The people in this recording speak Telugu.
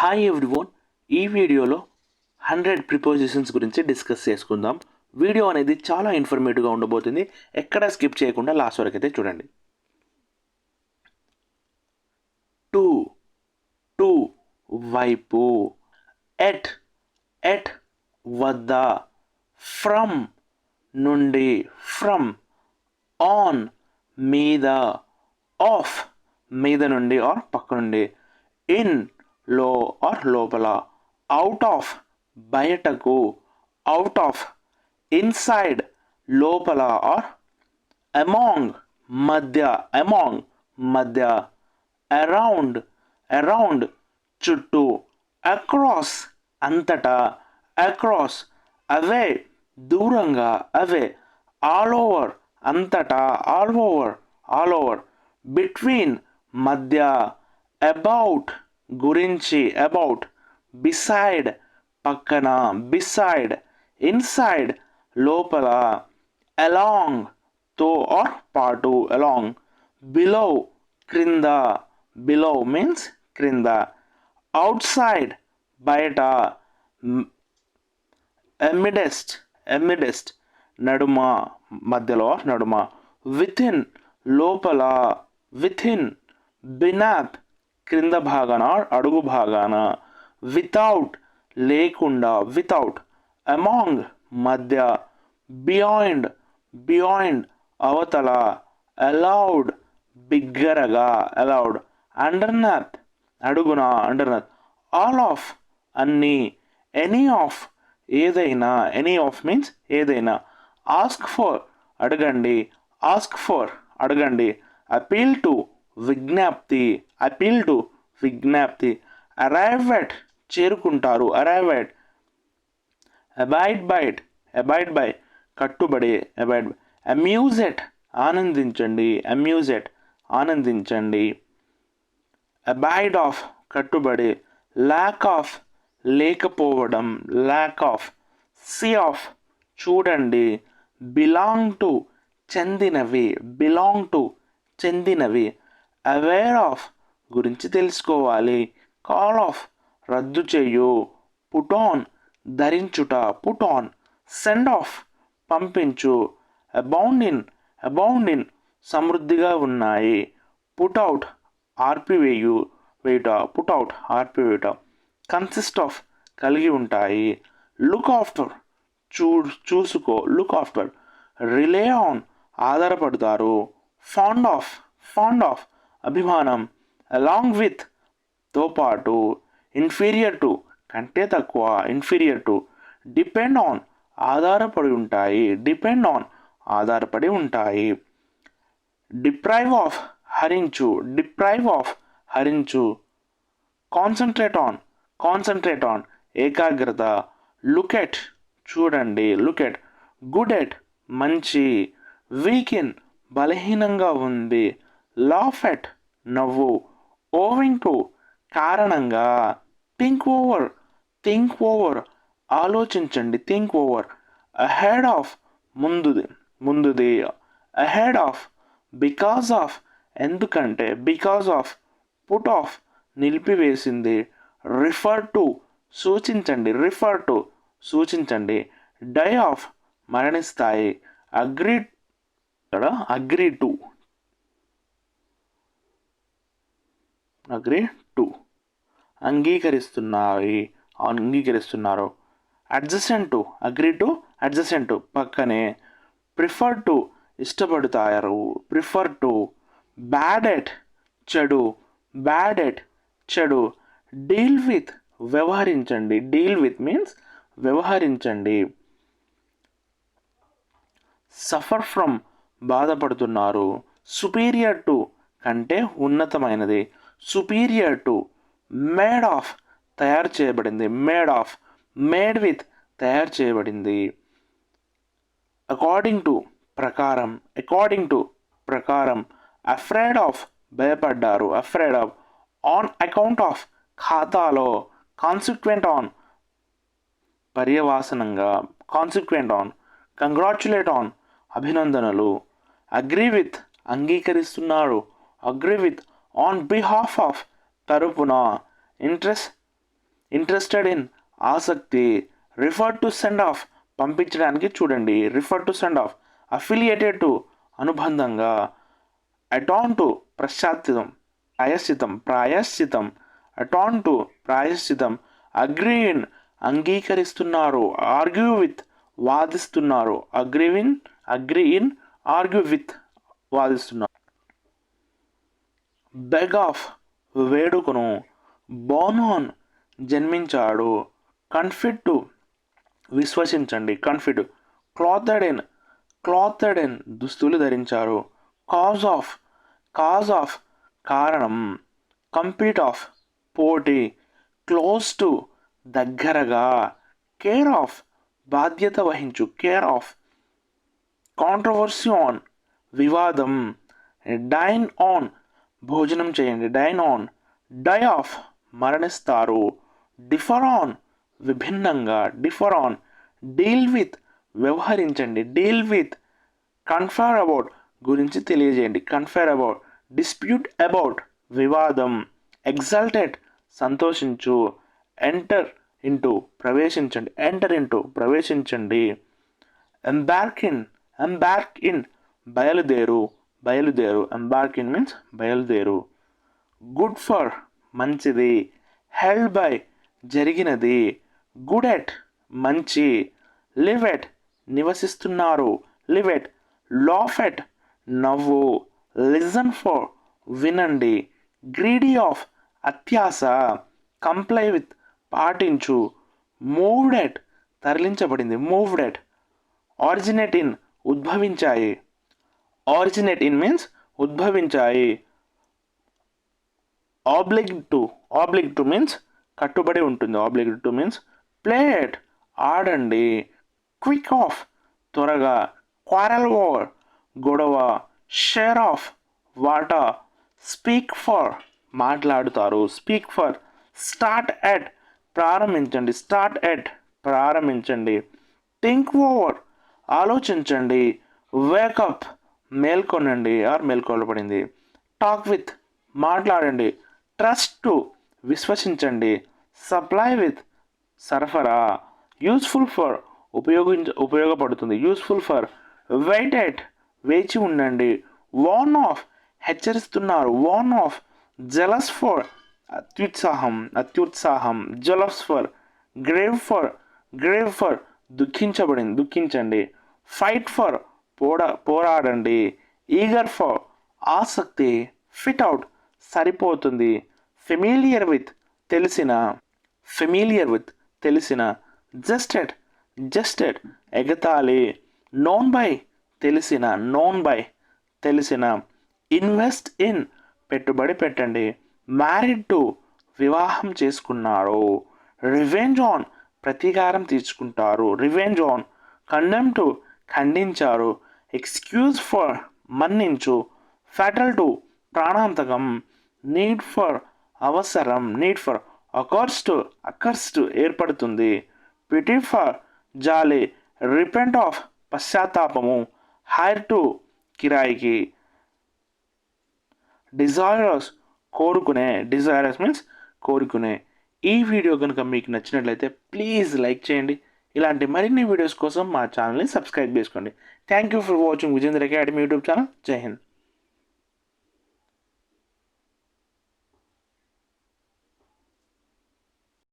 Hi everyone. ఈ వీడియోలో 100 ప్రిపోజిషన్స్ గురించి డిస్కస్ చేసుకుందాం. వీడియో అనేది చాలా ఇన్ఫర్మేటివ్గా ఉండబోతుంది. ఎక్కడ స్కిప్ చేయకుండా లాస్ట్ వరకు అయితే చూడండి. టు టు వైపు, ఎట్ ఎట్ వద్ద, ఫ్రమ్ నుండి, ఫ్రమ్, ఆన్ మీద, ఆఫ్ మీద నుండి ఆర్ పక్క నుండి, ఇన్ లో ఆర్ లోపల, అవుట్ ఆఫ్ బయటకు, అవుట్ ఆఫ్, ఇన్సైడ్ లోపల ఆర్ అమాంగ్ మధ్య, అమాంగ్ మధ్య, అరౌండ్ అరౌండ్ చుట్టూ, అక్రాస్ అంతటా, అక్రాస్ అవే దూరంగా, అవే, ఆల్ ఓవర్ అంతటా, all over all over, between మధ్య, అబౌట్ గురించి, అబౌట్, బిసైడ్ పక్కన, బిసైడ్, ఇన్సైడ్ లోపల, అలాంగ్ తో ఆర్ పాటు, అలాంగ్, బిలో క్రింద, బిలో మీన్స్ క్రింద, అవుట్సైడ్ బయట, ఎమిడెస్ట్ ఎమిడెస్ట్ నడుమ మధ్యలో, నడుమ, వితిన్ లోపల, వితిన్, బినాప్ క్రింద భాగాన అడుగు భాగాన, వితౌట్ లేకుండా, వితౌట్, అమాంగ్ మధ్య, బియాండ్ బియాండ్ అవతల, అలౌడ్ బిగ్గరగా, అలౌడ్, అండర్నత్ అడుగున, అండర్నత్, ఆల్ ఆఫ్ అన్నీ, ఎనీ ఆఫ్ ఏదైనా, ఎనీ ఆఫ్ మీన్స్ ఏదైనా, ఆస్క్ ఫర్ అడగండి, ఆస్క్ ఫర్ అడగండి, అపీల్ టు విజ్ఞప్తి, అపీల్ టు విజ్ఞప్తి, అరైవ్ ఎట్ చేరుకుంటారు, arrive at, abide by abide by కట్టుబడి, అబైడ్ బై, అమ్యూజ్ ఎట్ ఆనందించండి, అమ్యూజ్ ఎట్ ఆనందించండి, అబైడ్ ఆఫ్ కట్టుబడి, ల్యాక్ ఆఫ్ లేకపోవడం, ల్యాక్ ఆఫ్, సీ ఆఫ్ చూడండి, బిలాంగ్ టు చెందినవి, బిలాంగ్ టు చెందినవి, అవేర్ ఆఫ్ గురించి తెలుసుకోవాలి, కాల్ ఆఫ్ రద్దు చేయు, పుట్ ఆన్ ధరించుట, పుట్ ఆన్, సెండ్ ఆఫ్ పంపించు, అబౌండ్ ఇన్ సమృద్ధిగా ఉన్నాయి, పుట్ అవుట్ ఆర్పివేయు వేయుట, పుట్ అవుట్ ఆర్పివేయుట, కన్సిస్ట్ ఆఫ్ కలిగి ఉంటాయి, లుక్ ఆఫ్టర్ చూసుకో, లుక్ ఆఫ్టర్, రిలే ఆన్ ఆధారపడతారు, ఫాండ్ ఆఫ్ అభిమానం, అలాంగ్ విత్ తో పాటు, ఇన్ఫీరియర్ టు కంటే తక్కువ, ఇన్ఫీరియర్ టు, డిపెండ్ ఆన్ ఆధారపడి ఉంటాయి, డిపెండ్ ఆన్ ఆధారపడి ఉంటాయి, డిప్రైవ్ ఆఫ్ హరించు, డిప్రైవ్ ఆఫ్ హరించు, కాన్సన్ట్రేట్ ఆన్ ఏకాగ్రత, లుక్ ఎట్ చూడండి, లుక్ ఎట్, గుడ్ ఎట్ మంచి, వీక్ ఇన్ బలహీనంగా ఉంది, లాఫ్ ఎట్ నవ్వు, ఓవింగ్ టు కారణంగా, థింక్ ఓవర్ ఆలోచించండి, థింక్ ఓవర్, అహెడ్ ఆఫ్ ముందుది, అహెడ్ ఆఫ్, బికాస్ ఆఫ్ ఎందుకంటే, బికాస్ ఆఫ్, పుట్ ఆఫ్ నిలిపివేసింది, రిఫర్ టు సూచించండి, డై ఆఫ్ మరణిస్తాయి, అగ్రీ టు అంగీకరిస్తున్నారు, అడ్జసెంట్ టు పక్కనే, ప్రిఫర్ టు ఇష్టపడతారు, ప్రిఫర్ టు, బ్యాడ్ ఎట్ చెడు, డీల్ విత్ మీన్స్ వ్యవహరించండి, సఫర్ ఫ్రమ్ బాధపడుతున్నారు, సుపీరియర్ టు కంటే ఉన్నతమైనది, సుపీరియర్ టు, మేడ్ ఆఫ్ తయారు చేయబడింది, మేడ్ విత్ తయారు చేయబడింది, అకార్డింగ్ టు ప్రకారం, అఫ్రేడ్ ఆఫ్ భయపడ్డారు, afraid of, on account of ఖాతాలో, కాన్సిక్వెంట్ ఆన్ పర్యవసానంగా, కాన్సిక్వెంట్ ఆన్, కంగ్రాచులేట్ ఆన్ అభినందనలు, అగ్రీ విత్ అంగీకరిస్తున్నారు, agree with, on behalf of తరపున, ఇంట్రెస్టెడ్ ఇన్ ఆసక్తి, రిఫర్ టు సెండ్ ఆఫ్ పంపించడానికి చూడండి, refer to send off, affiliated to అనుబంధంగా, అటాన్ టు ప్రాయశ్చితం, అటాన్ టు ప్రాయశ్చితం, అగ్రీ ఇన్ అంగీకరిస్తున్నారు, ఆర్గ్యూ విత్ వాదిస్తున్నారు, అగ్రీ ఇన్ ఆర్గ్యూ విత్ వాదిస్తున్నారు, బెగ్ ఆఫ్ వేడుకను, బోర్న్ ఆన్ జన్మించాడు, కన్ఫిడ్ టు విశ్వసించండి, కన్ఫిడ్, క్లాతెడ్ ఇన్ దుస్తులు ధరించారు, కాజ్ ఆఫ్ కారణం, కంపీట్ ఆఫ్ పోటీ, క్లోజ్ టు దగ్గరగా, కేర్ ఆఫ్ బాధ్యత వహించు, కేర్ ఆఫ్, కాంట్రవర్సీ ఆన్ వివాదం, డైన్ ఆన్ భోజనం చేయండి, డైన్ ఆన్, డై ఆఫ్ మరణిస్తారు, డిఫర్ ఆన్ విభిన్నంగా, డిఫర్ ఆన్, డీల్ విత్ వ్యవహరించండి, డీల్ విత్, కన్ఫర్ అబౌట్ గురించి తెలియజేయండి, కన్ఫర్ అబౌట్, డిస్ప్యూట్ అబౌట్ వివాదం, ఎగ్జల్టెడ్ సంతోషించు, ఎంటర్ ఇంటూ ప్రవేశించండి, ఎంబార్క్ ఇన్ బయలుదేరు, ఎంబార్క్ ఇన్ మీన్స్ బయలుదేరు, గుడ్ ఫర్ మంచిది, హెల్డ్ బై జరిగినది, గుడ్ ఎట్ మంచి, లివ్ ఎట్ నివసిస్తున్నారు, లివ్ ఎట్, లాఫ్ ఎట్ నవ్వు, లిజన్ ఫర్ వినండి, గ్రీడీ ఆఫ్ అత్యాస, కంప్లై విత్ పాటించు, మూవ్డ్ ఎట్ తరలించబడింది, మూవ్డ్ ఎట్, ఆరిజినేట్ ఇన్ ఉద్భవించాయి, ఆరిజినేట్ ఇన్ మీన్స్ ఉద్భవించాయి, ఆబ్లిగ్ టు మీన్స్ కట్టుబడి ఉంటుంది, oblige to means play at ఆడండి, క్విక్ ఆఫ్ త్వరగా, క్వారల్ ఓవర్ గొడవ, షేర్ ఆఫ్ వాటా, స్పీక్ ఫర్ మాట్లాడుతారు, స్పీక్ ఫర్, స్టార్ట్ ఎట్ ప్రారంభించండి, థింక్ ఓవర్ ఆలోచించండి, వేకప్ మేల్కొనండి ఆర్ మేల్కొల్పబడింది, టాక్ విత్ మాట్లాడండి, ట్రస్ట్ టు విశ్వసించండి, సప్లై విత్ సరఫరా, యూస్ఫుల్ ఫర్ ఉపయోగపడుతుంది, యూస్ఫుల్ ఫర్, వెయిట్ ఎట్ వేచి ఉండండి, వార్న్ ఆఫ్ హెచ్చరిస్తున్నారు, వార్న్ ఆఫ్, జెలస్ ఫర్ అత్యుత్సాహం, జెలస్ ఫర్, గ్రేవ్ ఫర్ దుఃఖించండి, ఫైట్ ఫర్ పోరాడండి, ఈగర్ ఫర్ ఆసక్తి, ఫిట్ అవుట్ సరిపోతుంది, ఫెమిలియర్ విత్ తెలిసిన, జస్ట్ ఎట్ ఎగతాళి, నోన్ బై తెలిసిన, ఇన్వెస్ట్ ఇన్ పెట్టుబడి పెట్టండి, మ్యారీడ్ టు వివాహం చేసుకున్నారు, రివెంజ్ ఆన్ ప్రతీకారం తీర్చుకుంటారు, రివెంజ్ ఆన్, కండెమ్ టు ఖండించారు, ఎక్స్క్యూజ్ ఫర్ మన్నించు, ఫెటల్ టు ప్రాణాంతకం, నీడ్ ఫర్ అవసరం, అకర్స్ టు ఏర్పడుతుంది, పిటీ ఫర్ జాలి, రిపెంట్ ఆఫ్ పశ్చాత్తాపము, హైర్ టు కిరాయికి, డిజైరస్ మీన్స్ కోరుకునే. ఈ వీడియో కనుక మీకు నచ్చినట్లయితే ప్లీజ్ లైక్ చేయండి. ఇలాంటి మరిన్ని వీడియోస్ కోసం మా ఛానల్ని సబ్స్క్రైబ్ చేసుకోండి. Thank you for watching Vijendra academy YouTube channel. జై హింద్.